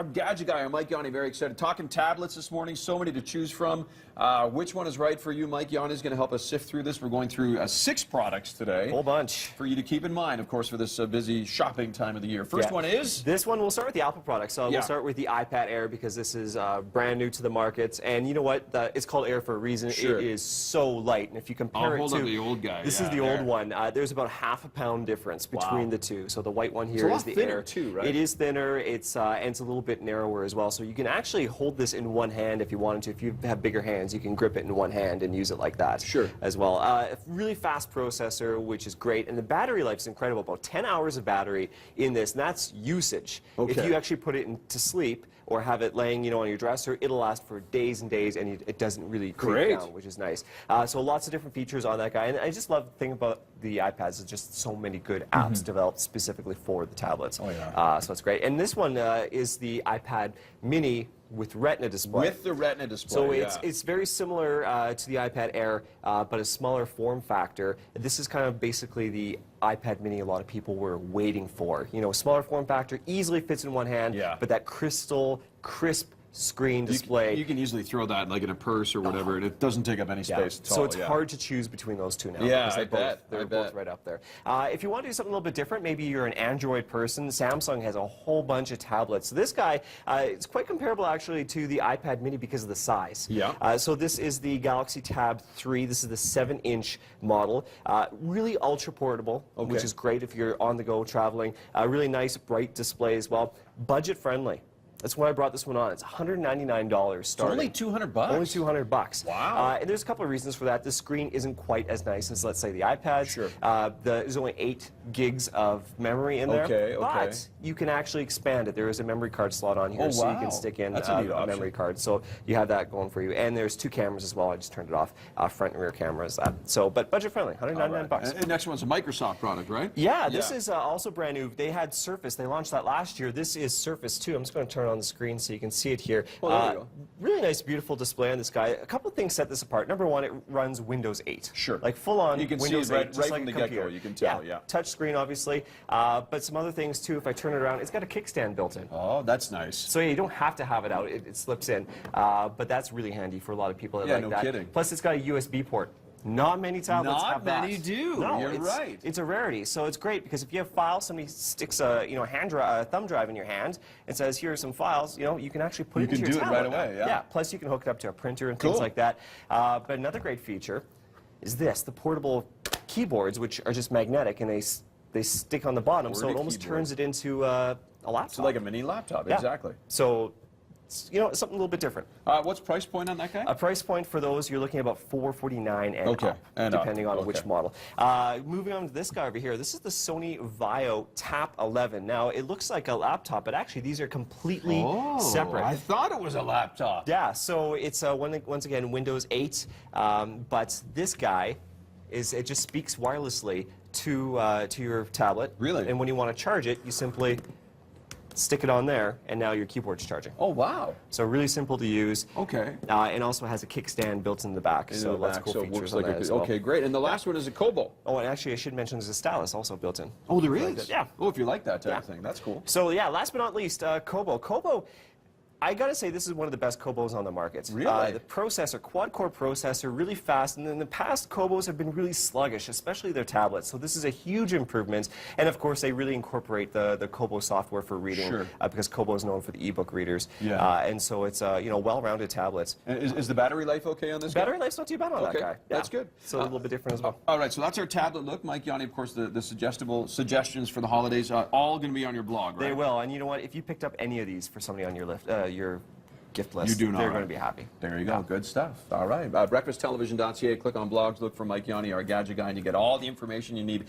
Gadget Guy Mike Yawney, very excited. Talking tablets this morning, so many to choose from. Which one is right for you? Mike Yawney is going to help us sift through this. We're going through 6 products today. Whole bunch. For you to keep in mind, of course, for this busy shopping time of the year. First one is? This one, we'll start with the Apple product. So we'll start with the iPad Air because this is brand new to the market. And you know what? It's called Air for a reason. Sure. It is so light. And if you compare it to the old guy. This is the old one. There's about half a pound difference between the two. So the white one here is the Air. Too, right? It is thinner. It's and it's a little bit narrower as well. So you can actually hold this in one hand if you wanted to. If you have bigger hands, you can grip it in one hand and use it like that. Sure. As well. Really fast processor, which is great, and the battery life is incredible. About 10 hours of battery in this, and that's usage. Okay. If you actually put it to sleep or have it laying, on your dresser, it'll last for days and days, and it doesn't really creep down, which is nice. So lots of different features on that guy, and I just love the thing about the iPads is just so many good apps developed specifically for the tablets. Oh yeah. So it's great. And this one is the iPad Mini with Retina display. With the Retina display, So it's very similar to the iPad Air, but a smaller form factor. This is kind of basically the iPad Mini a lot of people were waiting for. Smaller form factor, easily fits in one hand, but that crystal, crisp screen display. You can easily throw that like in a purse or whatever, and it doesn't take up any space at all. So it's hard to choose between those two now. Yeah, because they're both right up there. If you want to do something a little bit different, maybe you're an Android person, Samsung has a whole bunch of tablets. So this guy is quite comparable actually to the iPad Mini because of the size. Yeah. So this is the Galaxy Tab 3. This is the 7-inch model. Really ultra portable, which is great if you're on the go traveling. Really nice bright display as well. Budget friendly. That's why I brought this one on. It's $199 starting. Only $200. Only $200. Wow. And there's a couple of reasons for that. The screen isn't quite as nice as, let's say, the iPads. Sure. There's only 8 gigs of memory in there. Okay. But you can actually expand it. There is a memory card slot on here, so you can stick in a memory card. So you have that going for you. And there's 2 cameras as well. I just turned it off. Front and rear cameras. But budget friendly. $199. And next one's a Microsoft product, right? Yeah. This is also brand new. They had Surface. They launched that last year. This is Surface 2. I'm just going to turn on the screen so you can see it here. Oh, there you go. Really nice, beautiful display on this guy. A couple of things set this apart. Number one, it runs Windows 8. Sure. Like full on you can Windows see it 8, just right like from a the get-go. You can tell, yeah. Touch screen, obviously. But some other things, too. If I turn it around, it's got a kickstand built in. Oh, that's nice. So yeah, you don't have to have it out. It slips in. But that's really handy for a lot of people that like that. Kidding. Plus, it's got a USB port. Not many tablets have that. Not many do. No, You're right. It's a rarity. So it's great because if you have files, somebody sticks a thumb drive in your hand and says, "Here are some files." You can actually put it into your tablet. You can do it right away. Yeah. Plus, you can hook it up to a printer and things like that. But another great feature is this: the portable keyboards, which are just magnetic and they stick on the bottom, so it almost turns it into a laptop. So like a mini laptop, exactly. So. Something a little bit different. What's price point on that guy? A price point for those, you're looking at about $449 and up, depending on which model. Moving on to this guy over here, this is the Sony Vaio Tap 11. Now, it looks like a laptop, but actually these are completely separate. I thought it was a laptop. Yeah, so it's, once again, Windows 8, but this guy, it just speaks wirelessly to your tablet. Really? And when you want to charge it, you simply stick it on there, and now your keyboard's charging. Oh, wow. So really simple to use. Okay. And also has a kickstand built in the back. So lots of cool features on that as well. Okay, great. And the last one is a Kobo. Oh, and actually I should mention there's a stylus also built in. Oh, there is? Yeah. Oh, if you like that type of thing. That's cool. So yeah, last but not least, Kobo. Kobo, I gotta say this is one of the best Kobos on the market. Really? The processor, quad-core processor, really fast, and in the past, Kobos have been really sluggish, especially their tablets. So this is a huge improvement, and of course, they really incorporate the Kobo software for reading, because Kobo is known for the ebook readers. Yeah. And so it's well-rounded tablets. And is the battery life okay on this guy? Battery life's not too bad on that guy. That's good. So a little bit different as well. All right, so that's our tablet look. Mike Yawney, of course, the suggestible suggestions for the holidays are all going to be on your blog, right? They will, and you know what? If you picked up any of these for somebody on your gift list, they're going to be happy. There you go. Good stuff. All right. BreakfastTelevision.ca. Click on blogs. Look for Mike Yawney, our Gadget Guy, and you get all the information you need.